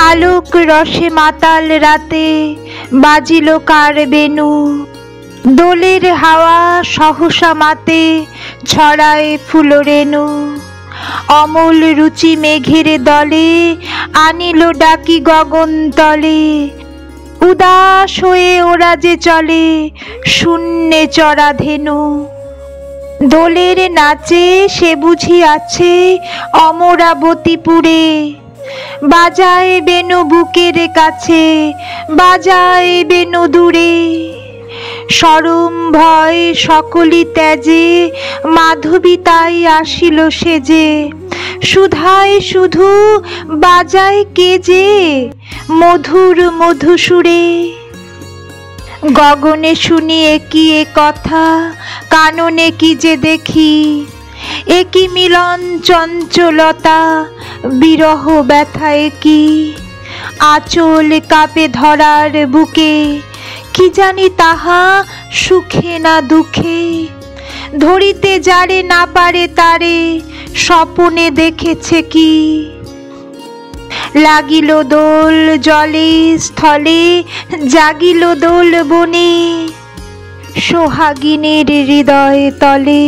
আলোক রসে মাতাল রাতে বাজিল কার বেনু, দোলের হাওয়া সহসা মাতে ছড়ায় ফুলরেণু। অমল রুচি মেঘের দলে আনিল ডাকি গগন তলে, উদাস হয়ে ওরা যে চলে শূন্যে চড়া ধেনু। দোলের নাচে সে বুঝি আছে অমরাবতীপুরে, বাজায় বেনু বুকের কাছে বাজায় বেনু দূরে। শরম ভয় সকলি ত্যাজে মাধবী তাই আসিল সেজে, সুধায় শুধু বাজায় কে যে মধুর মধুসুরে। গগনে শুনি একি এ কথা, কাননে কি যে দেখি, একি মিলন চঞ্চলতা বিরহ ব্যথা একি। আঁচল কাঁপে ধরার বুকে, কি জানি তাহা সুখে না দুঃখে। ধরিতে যারে না পারে তারে স্বপনে দেখেছে কি। লাগিল দোল জলে স্থলে, জাগিল দোল বনে, সোহাগিনীর হৃদয় তলে।